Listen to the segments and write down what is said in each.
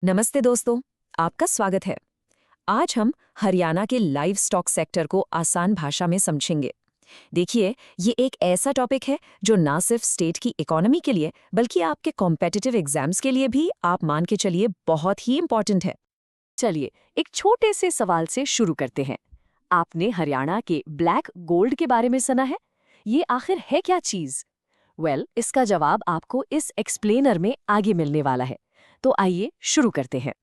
नमस्ते दोस्तों, आपका स्वागत है। आज हम हरियाणा के लाइव स्टॉक सेक्टर को आसान भाषा में समझेंगे। देखिए, ये एक ऐसा टॉपिक है जो ना सिर्फ स्टेट की इकोनॉमी के लिए बल्कि आपके कॉम्पिटिटिव एग्जाम्स के लिए भी आप मान के चलिए बहुत ही इंपॉर्टेंट है। चलिए एक छोटे से सवाल से शुरू करते हैं। आपने हरियाणा के ब्लैक गोल्ड के बारे में सुना है? ये आखिर है क्या चीज? इसका जवाब आपको इस एक्सप्लेनर में आगे मिलने वाला है। तो आइए शुरू करते हैं।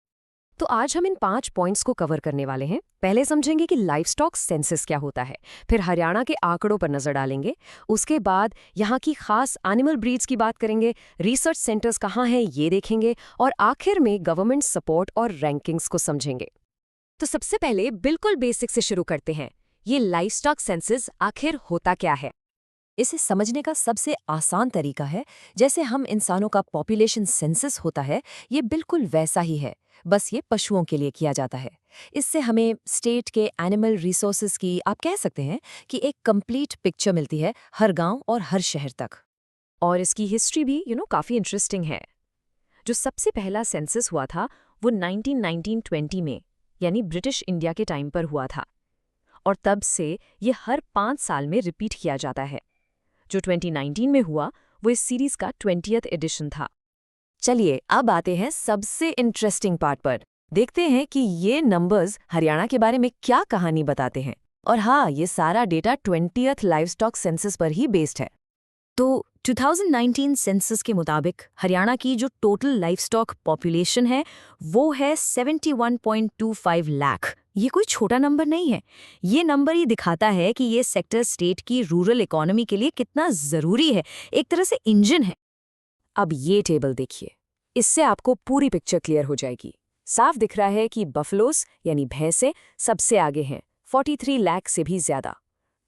तो आज हम इन 5 पॉइंट्स को कवर करने वाले हैं। पहले समझेंगे कि लाइवस्टॉक सेंसस क्या होता है, फिर हरियाणा के आंकड़ों पर नजर डालेंगे, उसके बाद यहाँ की खास एनिमल ब्रीड्स की बात करेंगे, रिसर्च सेंटर्स कहाँ हैं ये देखेंगे, और आखिर में गवर्नमेंट सपोर्ट और रैंकिंग्स को समझेंगे। तो सबसे पहले बिल्कुल बेसिक से शुरू करते हैं। ये लाइवस्टॉक सेंसस आखिर होता क्या है? इसे समझने का सबसे आसान तरीका है, जैसे हम इंसानों का पॉपुलेशन सेंसस होता है, ये बिल्कुल वैसा ही है, बस ये पशुओं के लिए किया जाता है। इससे हमें स्टेट के एनिमल रिसोर्सेज की, आप कह सकते हैं कि एक कंप्लीट पिक्चर मिलती है हर गांव और हर शहर तक। और इसकी हिस्ट्री भी काफ़ी इंटरेस्टिंग है। जो सबसे पहला सेंसस हुआ था वो 1920 में, यानी ब्रिटिश इंडिया के टाइम पर हुआ था, और तब से ये हर 5 साल में रिपीट किया जाता है। जो 2019 में हुआ वो इस सीरीज का 20th एडिशन था। चलिए अब आते हैं सबसे इंटरेस्टिंग पार्ट पर। देखते हैं कि ये नंबर्स हरियाणा के बारे में क्या कहानी बताते हैं। और हाँ, ये सारा डेटा 20th लाइवस्टॉक सेंसस पर ही बेस्ड है। तो 2019 सेंसस के मुताबिक हरियाणा की जो टोटल लाइवस्टॉक पॉपुलेशन है वो है 71.25 लाख। ये कोई छोटा नंबर नहीं है। ये नंबर ही दिखाता है कि ये सेक्टर स्टेट की रूरल इकोनॉमी के लिए कितना ज़रूरी है, एक तरह से इंजन है। अब ये टेबल देखिए, इससे आपको पूरी पिक्चर क्लियर हो जाएगी। साफ दिख रहा है कि बफलोस यानी भैंसें सबसे आगे हैं, 43 लाख से भी ज़्यादा।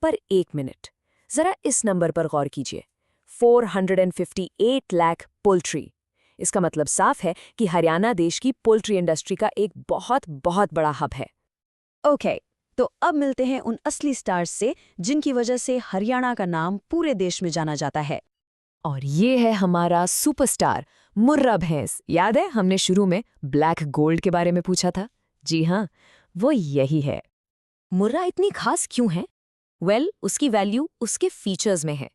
पर एक मिनट, ज़रा इस नंबर पर गौर कीजिए, 458 लाख पोल्ट्री। इसका मतलब साफ है कि हरियाणा देश की पोल्ट्री इंडस्ट्री का एक बहुत बहुत बड़ा हब है। ओके, तो अब मिलते हैं उन असली स्टार्स से जिनकी वजह से हरियाणा का नाम पूरे देश में जाना जाता है। और ये है हमारा सुपरस्टार मुर्रा भैंस। याद है हमने शुरू में ब्लैक गोल्ड के बारे में पूछा था? जी हाँ, वो यही है। मुर्रा इतनी खास क्यों है? उसकी वैल्यू उसके फीचर्स में है।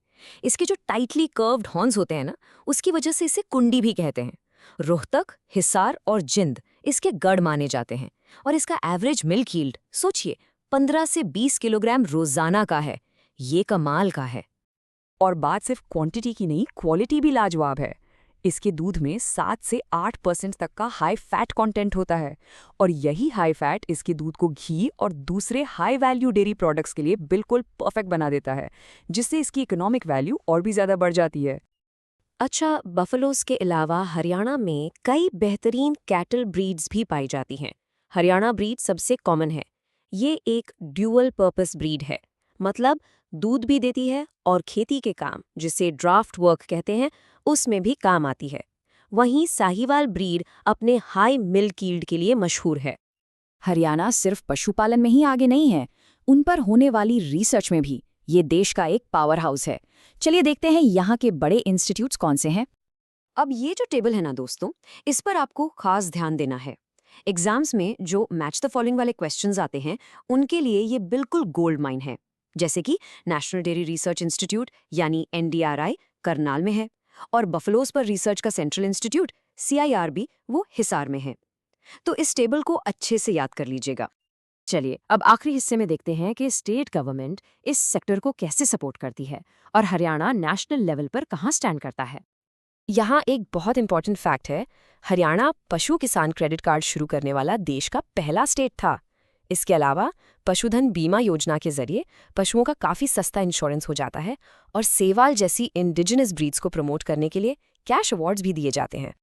इसके जो टाइटली कर्व्ड हॉर्न्स होते हैं ना, उसकी वजह से इसे कुंडी भी कहते हैं। रोहतक, हिसार और जिंद इसके गढ़ माने जाते हैं। और इसका एवरेज मिल्क यील्ड सोचिए 15 से 20 किलोग्राम रोजाना का है। ये कमाल का है। और बात सिर्फ क्वांटिटी की नहीं, क्वालिटी भी लाजवाब है। इसके दूध में 7 से 8% तक का हाई फैट कंटेंट होता है, और यही हाई फैट इसके दूध को घी और दूसरे हाई वैल्यू डेयरी प्रोडक्ट्स के लिए बिल्कुल परफेक्ट बना देता है, जिससे इसकी इकोनॉमिक वैल्यू और भी ज़्यादा बढ़ जाती है। अच्छा, बफलोस के अलावा हरियाणा में कई बेहतरीन कैटल ब्रीड्स भी पाई जाती हैं। हरियाणा ब्रीड सबसे कॉमन है। ये एक ड्यूअल पर्पस ब्रीड है, मतलब दूध भी देती है और खेती के काम, जिसे ड्राफ्ट वर्क कहते हैं, उसमें भी काम आती है। वहीं साहीवाल ब्रीड अपने हाई मिल्क यील्ड के लिए मशहूर है। हरियाणा सिर्फ पशुपालन में ही आगे नहीं है, उन पर होने वाली रिसर्च में भी ये देश का एक पावर हाउस है। चलिए देखते हैं यहाँ के बड़े इंस्टीट्यूट्स कौन से हैं। अब ये जो टेबल है ना दोस्तों, इस पर आपको खास ध्यान देना है। एग्जाम्स में जो मैच द फॉलोइंग वाले क्वेश्चंस आते हैं, उनके लिए ये बिल्कुल गोल्ड माइन है। जैसे कि नेशनल डेयरी रिसर्च इंस्टीट्यूट यानी NDRI करनाल में है, और बफलोस पर रिसर्च का सेंट्रल इंस्टीट्यूट CIRB वो हिसार में है। तो इस टेबल को अच्छे से याद कर लीजिएगा। चलिए अब आखिरी हिस्से में देखते हैं कि स्टेट गवर्नमेंट इस सेक्टर को कैसे सपोर्ट करती है और हरियाणा नेशनल लेवल पर कहाँ स्टैंड करता है। यहाँ एक बहुत इंपॉर्टेंट फैक्ट है, हरियाणा पशु किसान क्रेडिट कार्ड शुरू करने वाला देश का पहला स्टेट था। इसके अलावा पशुधन बीमा योजना के जरिए पशुओं का काफ़ी सस्ता इंश्योरेंस हो जाता है, और सेवाल जैसी इंडिजिनस ब्रीड्स को प्रमोट करने के लिए कैश अवार्ड्स भी दिए जाते हैं।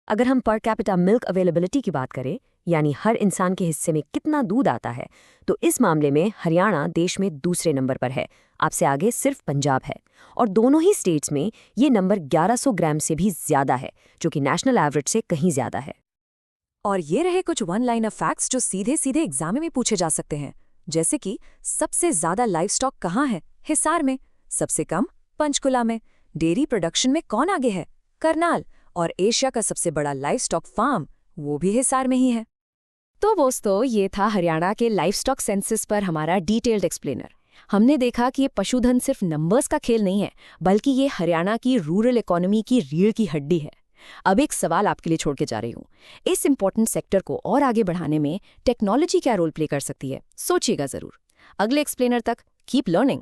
अगर हम पर कैपिटा मिल्क अवेलेबिलिटी की बात करें, यानी हर इंसान के हिस्से में कितना दूध आता है, तो इस मामले में हरियाणा देश में दूसरे नंबर पर है। आपसे आगे सिर्फ पंजाब है, और दोनों ही स्टेट्स में ये नंबर 1100 ग्राम से भी ज़्यादा है, जो कि नेशनल एवरेज से कहीं ज़्यादा है। और ये रहे कुछ वन लाइनर फैक्ट्स जो सीधे सीधे एग्जाम में पूछे जा सकते हैं, जैसे कि सबसे ज़्यादा लाइवस्टॉक कहाँ है? हिसार में। सबसे कम? पंचकुला में। डेयरी प्रोडक्शन में कौन आगे है? करनाल। और एशिया का सबसे बड़ा लाइवस्टॉक फार्म वो भी हिसार में ही है। तो दोस्तों, ये था हरियाणा के लाइवस्टॉक सेंसस पर हमारा डिटेल्ड एक्सप्लेनर। हमने देखा कि ये पशुधन सिर्फ नंबर्स का खेल नहीं है, बल्कि ये हरियाणा की रूरल इकोनॉमी की रीढ़ की हड्डी है। अब एक सवाल आपके लिए छोड़ के जा रही हूँ। इस इंपॉर्टेंट सेक्टर को और आगे बढ़ाने में टेक्नोलॉजी क्या रोल प्ले कर सकती है? सोचिएगा जरूर। अगले एक्सप्लेनर तक कीप लर्निंग।